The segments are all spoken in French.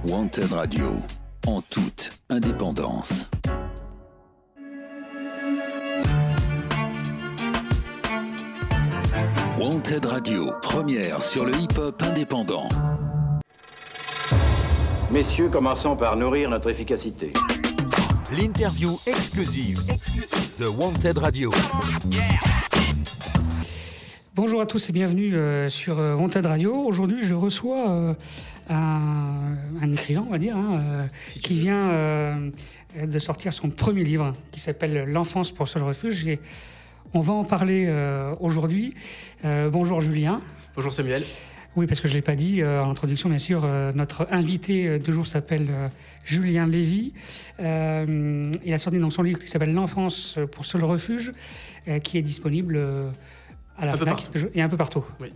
Wanted Radio, en toute indépendance. Wanted Radio, première sur le hip-hop indépendant. Messieurs, commençons par nourrir notre efficacité. L'interview exclusive de Wanted Radio. Bonjour à tous et bienvenue sur Wanted Radio. Aujourd'hui, je reçois un écrivain, on va dire, qui vient de sortir son premier livre qui s'appelle L'enfance pour seul refuge. Et on va en parler aujourd'hui. Bonjour Julien. Bonjour Samuel. Oui, parce que je ne l'ai pas dit en introduction, bien sûr, notre invité du jour s'appelle Julien Lévy. Il a sorti dans son livre qui s'appelle L'enfance pour seul refuge, qui est disponible à la FNAC et un peu partout. Oui.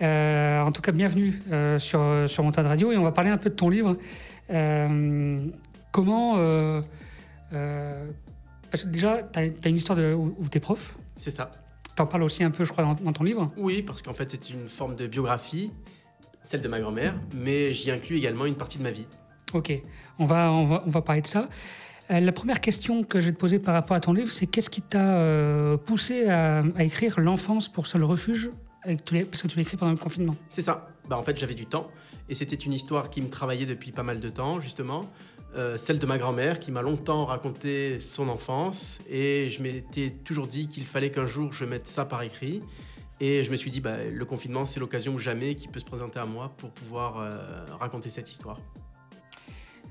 En tout cas, bienvenue sur Wanted Radio, et on va parler un peu de ton livre. Comment... parce que déjà, tu as une histoire où tu es prof. C'est ça. T'en parles aussi un peu, je crois, dans ton livre. Oui, parce qu'en fait, c'est une forme de biographie, celle de ma grand-mère, mais j'y inclus également une partie de ma vie. Ok, on va parler de ça. La première question que je vais te poser par rapport à ton livre, c'est qu'est-ce qui t'a poussé à écrire L'enfance pour seul refuge, parce que tu l'as écrit pendant le confinement. C'est ça. En fait, j'avais du temps, et c'était une histoire qui me travaillait depuis pas mal de temps, justement. Celle de ma grand-mère qui m'a longtemps raconté son enfance, et je m'étais toujours dit qu'il fallait qu'un jour je mette ça par écrit, et je me suis dit le confinement c'est l'occasion ou jamais qui peut se présenter à moi pour pouvoir raconter cette histoire.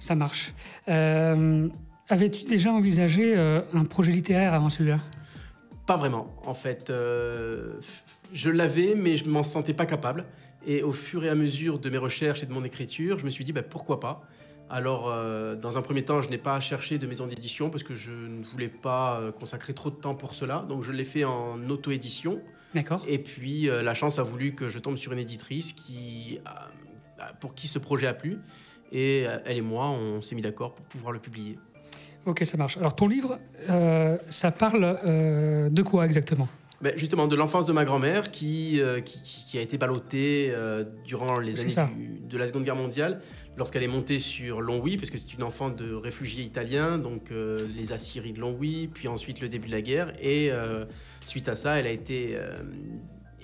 Ça marche. Avais-tu déjà envisagé un projet littéraire avant celui-là ? Pas vraiment, en fait. Je l'avais, mais je ne m'en sentais pas capable, et au fur et à mesure de mes recherches et de mon écriture, je me suis dit pourquoi pas. Alors, dans un premier temps, je n'ai pas cherché de maison d'édition parce que je ne voulais pas consacrer trop de temps pour cela. Donc, je l'ai fait en auto-édition. D'accord. Et puis, la chance a voulu que je tombe sur une éditrice pour qui ce projet a plu. Et elle et moi, on s'est mis d'accord pour pouvoir le publier. Ok, ça marche. Alors, ton livre, ça parle de quoi exactement ? Justement, de l'enfance de ma grand-mère qui a été ballottée durant les années de la Seconde Guerre mondiale, lorsqu'elle est montée sur Longwy, parce que c'est une enfant de réfugiés italiens, donc les aciéries de Longwy, puis ensuite le début de la guerre. Et suite à ça, elle a été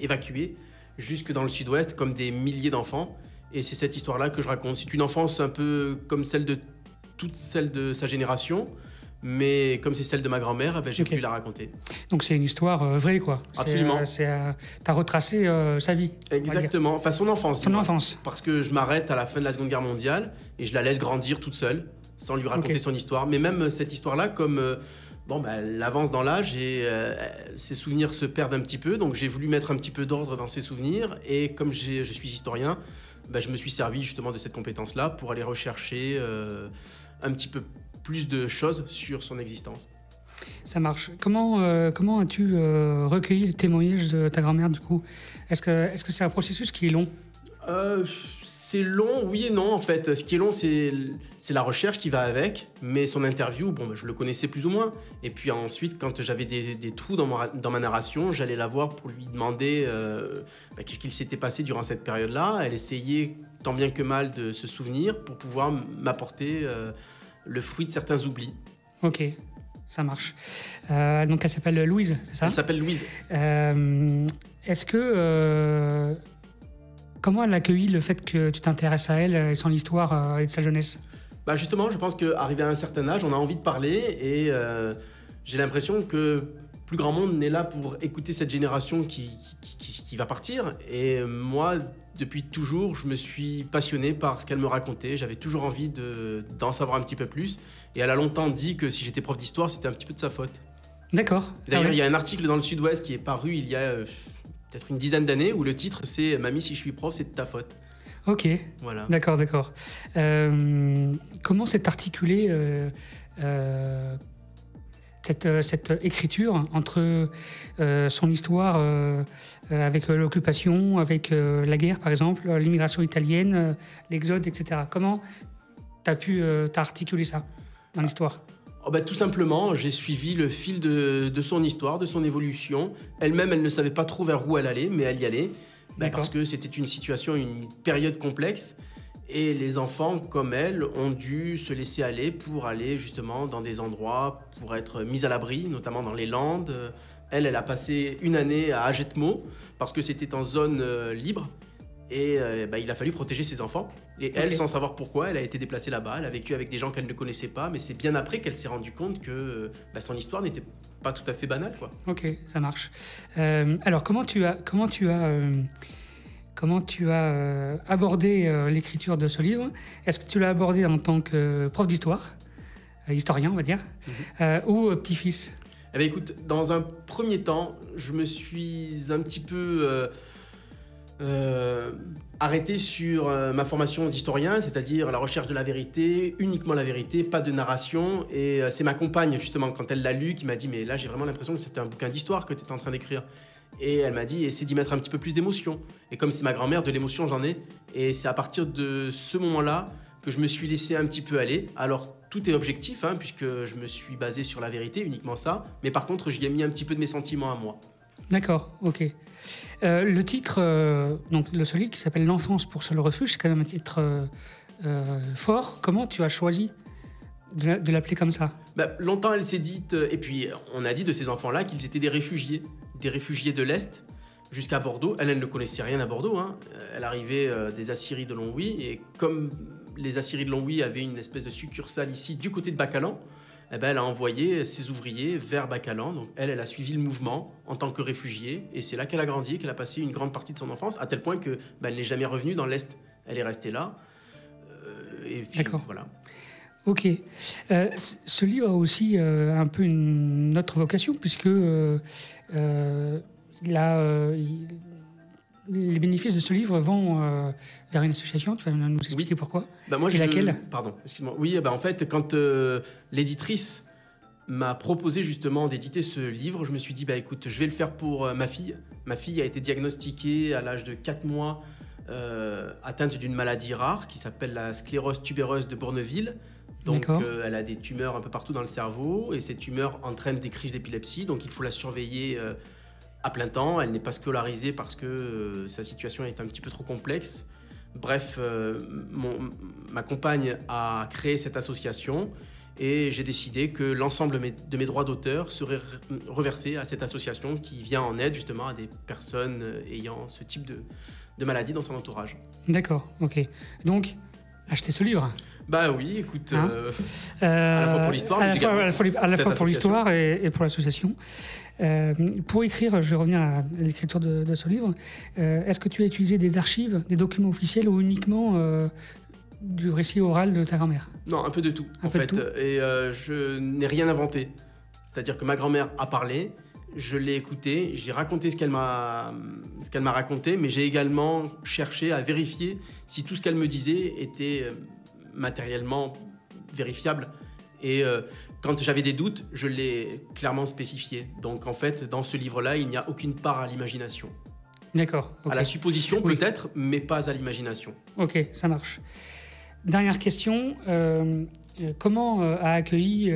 évacuée jusque dans le sud-ouest, comme des milliers d'enfants. Et c'est cette histoire-là que je raconte. C'est une enfance un peu comme toute celle de sa génération. Mais comme c'est celle de ma grand-mère, j'ai voulu la raconter. Donc c'est une histoire vraie, quoi. Absolument. T'as retracé sa vie. Exactement. Enfin, son enfance. Son enfance. Parce que je m'arrête à la fin de la Seconde Guerre mondiale et je la laisse grandir toute seule, sans lui raconter son histoire. Mais même cette histoire-là, comme elle avance dans l'âge et ses souvenirs se perdent un petit peu, donc j'ai voulu mettre un petit peu d'ordre dans ses souvenirs. Et comme je suis historien, je me suis servi justement de cette compétence-là pour aller rechercher un petit peu plus de choses sur son existence. Ça marche. Comment as-tu recueilli le témoignage de ta grand-mère, du coup ? Est-ce que c'est un processus qui est long ? C'est long, oui et non, en fait. Ce qui est long, c'est la recherche qui va avec, mais son interview, je le connaissais plus ou moins. Et puis ensuite, quand j'avais des trous dans ma narration, j'allais la voir pour lui demander qu'est-ce qu'il s'était passé durant cette période-là. Elle essayait tant bien que mal de se souvenir pour pouvoir m'apporter le fruit de certains oublis. Ok, ça marche. Donc elle s'appelle Louise, c'est ça ? Elle s'appelle Louise. Est-ce que... comment elle a accueilli le fait que tu t'intéresses à elle et son histoire et de sa jeunesse ? Justement, je pense qu'arrivé à un certain âge, on a envie de parler et j'ai l'impression que plus grand monde n'est là pour écouter cette génération qui va partir. Et moi, depuis toujours, je me suis passionné par ce qu'elle me racontait. J'avais toujours envie d'en savoir un petit peu plus. Et elle a longtemps dit que si j'étais prof d'histoire, c'était un petit peu de sa faute. D'accord. D'ailleurs, il y a un article dans le Sud-Ouest qui est paru il y a peut-être une dizaine d'années où le titre c'est « Mamie, si je suis prof, c'est de ta faute ». Ok, voilà. D'accord. Comment s'est articulée cette écriture entre son histoire avec l'occupation, avec la guerre par exemple, l'immigration italienne, l'exode, etc. Comment t'as pu articuler ça dans l'histoire ? Tout simplement, j'ai suivi le fil de son histoire, de son évolution. Elle-même, elle ne savait pas trop vers où elle allait, mais elle y allait. Parce que c'était une situation, une période complexe. Et les enfants, comme elle, ont dû se laisser aller pour aller justement dans des endroits pour être mis à l'abri, notamment dans les Landes. Elle a passé une année à Agetmo parce que c'était en zone libre. Et il a fallu protéger ses enfants. Et elle, sans savoir pourquoi, elle a été déplacée là-bas. Elle a vécu avec des gens qu'elle ne connaissait pas. Mais c'est bien après qu'elle s'est rendue compte que son histoire n'était pas tout à fait banale, quoi. Ok, ça marche. Alors, comment tu as abordé l'écriture de ce livre? Est-ce que tu l'as abordé en tant que prof d'histoire, historien, on va dire, ou petit-fils? Eh bien, écoute, dans un premier temps, je me suis un petit peu arrêté sur ma formation d'historien, c'est-à-dire la recherche de la vérité, uniquement la vérité, pas de narration. Et c'est ma compagne, justement, quand elle l'a lu, qui m'a dit « Mais là, j'ai vraiment l'impression que c'était un bouquin d'histoire que tu étais en train d'écrire. » Et elle m'a dit « Essaie d'y mettre un petit peu plus d'émotion. » Et comme c'est ma grand-mère, de l'émotion, j'en ai. Et c'est à partir de ce moment-là que je me suis laissé un petit peu aller. Alors, tout est objectif, hein, puisque je me suis basé sur la vérité, uniquement ça. Mais par contre, j'y ai mis un petit peu de mes sentiments à moi. D'accord, ok. Le titre donc de ce livre qui s'appelle « L'enfance pour seul refuge », c'est quand même un titre fort. Comment tu as choisi de l'appeler comme ça? Longtemps, elle s'est dite, et puis on a dit de ces enfants-là qu'ils étaient des réfugiés de l'Est jusqu'à Bordeaux. Elle ne connaissait rien à Bordeaux, hein. Elle arrivait des Aciéries de Longwy, et comme les Aciéries de Longwy avaient une espèce de succursale ici du côté de Bacalan, elle a envoyé ses ouvriers vers Bacalan. Donc elle a suivi le mouvement en tant que réfugiée, et c'est là qu'elle a grandi et qu'elle a passé une grande partie de son enfance, à tel point que elle n'est jamais revenue dans l'Est. Elle est restée là. Et puis, d'accord. Voilà. Ok. Ce livre a aussi un peu une autre vocation, puisque les bénéfices de ce livre vont vers une association. Tu vas nous expliquer pourquoi? Laquelle? Pardon, excuse-moi. Oui, en fait, quand l'éditrice m'a proposé justement d'éditer ce livre, je me suis dit, écoute, je vais le faire pour ma fille. Ma fille a été diagnostiquée à l'âge de 4 mois, atteinte d'une maladie rare qui s'appelle la sclérose tubéreuse de Bourneville. Donc, elle a des tumeurs un peu partout dans le cerveau, et ces tumeurs entraînent des crises d'épilepsie. Donc, il faut la surveiller à plein temps. Elle n'est pas scolarisée parce que sa situation est un petit peu trop complexe. Bref, ma compagne a créé cette association, et j'ai décidé que l'ensemble de mes droits d'auteur seraient reversés à cette association qui vient en aide justement à des personnes ayant ce type de maladie dans son entourage. D'accord, ok. Donc, achetez ce livre. Oui, écoute, à la fois pour l'histoire, à la fois pour l'histoire et pour l'association. Pour écrire, je vais revenir à l'écriture de ce livre. Est-ce que tu as utilisé des archives, des documents officiels, ou uniquement du récit oral de ta grand-mère? Non, un peu de tout, en fait. Et je n'ai rien inventé. C'est-à-dire que ma grand-mère a parlé, je l'ai écoutée, j'ai raconté ce qu'elle m'a raconté, mais j'ai également cherché à vérifier si tout ce qu'elle me disait était matériellement vérifiable. Et quand j'avais des doutes, je l'ai clairement spécifié. Donc en fait, dans ce livre-là, il n'y a aucune part à l'imagination. D'accord. Okay. À la supposition peut-être, mais pas à l'imagination. Ok, ça marche. Dernière question. Comment a accueilli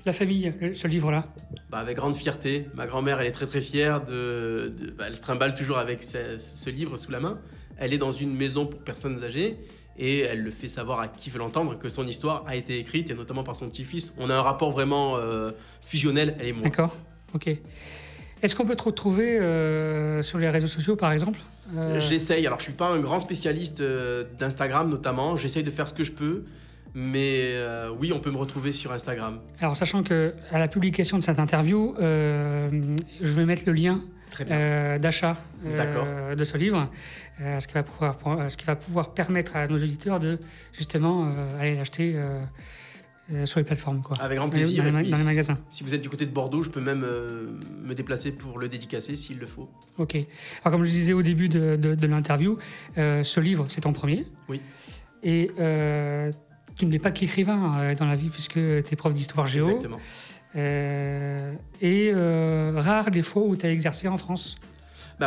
la famille ce livre-là? Avec grande fierté. Ma grand-mère, elle est très très fière elle se trimballe toujours avec ce livre sous la main. Elle est dans une maison pour personnes âgées, et elle le fait savoir à qui veut l'entendre que son histoire a été écrite, et notamment par son petit-fils. On a un rapport vraiment fusionnel, elle et moi. D'accord, ok. Est-ce qu'on peut te retrouver sur les réseaux sociaux, par exemple? J'essaye. Alors, je ne suis pas un grand spécialiste d'Instagram, notamment. J'essaye de faire ce que je peux. Mais oui, on peut me retrouver sur Instagram. Alors, sachant qu'à la publication de cette interview, je vais mettre le lien d'achat de ce livre, ce qui va pouvoir permettre à nos auditeurs de justement aller l'acheter sur les plateformes, quoi. Avec grand plaisir. Dans les magasins. Si vous êtes du côté de Bordeaux, je peux même me déplacer pour le dédicacer s'il le faut. Ok. Alors, comme je disais au début de l'interview, ce livre, c'est ton premier. Oui. Et tu ne l'es pas qu'écrivain dans la vie, puisque tu es prof d'histoire géo. Exactement. Rare les fois où tu as exercé en France.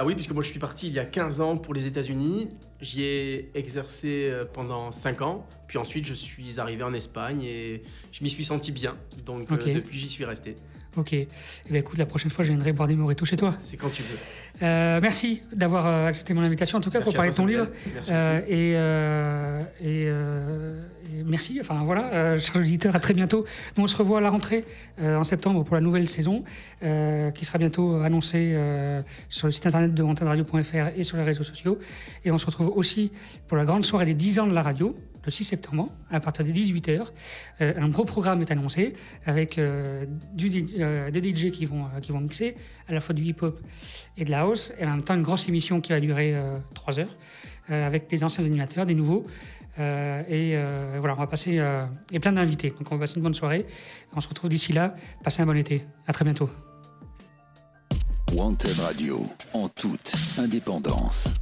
Oui, puisque moi je suis parti il y a 15 ans pour les États-Unis. J'y ai exercé pendant 5 ans. Puis ensuite, je suis arrivé en Espagne et je m'y suis senti bien. Donc depuis, j'y suis resté. Ok. Écoute, la prochaine fois, je viendrai boire des mojitos chez toi. C'est quand tu veux. Merci d'avoir accepté mon invitation, en tout cas, pour parler de ton livre. Merci. merci. Enfin voilà, chers auditeurs, à très bientôt. Nous on se revoit à la rentrée en septembre pour la nouvelle saison qui sera bientôt annoncée sur le site internet de wantedradio.fr et sur les réseaux sociaux. Et on se retrouve aussi pour la grande soirée des 10 ans de la radio, le 6 septembre, à partir des 18h. Un gros programme est annoncé avec des DJ qui vont mixer à la fois du hip-hop et de la house, et en même temps une grosse émission qui va durer 3 heures avec des anciens animateurs, des nouveaux. Voilà, on va passer et plein d'invités. Donc on va passer une bonne soirée. On se retrouve d'ici là. Passez un bon été. À très bientôt. Wanted Radio, en toute indépendance.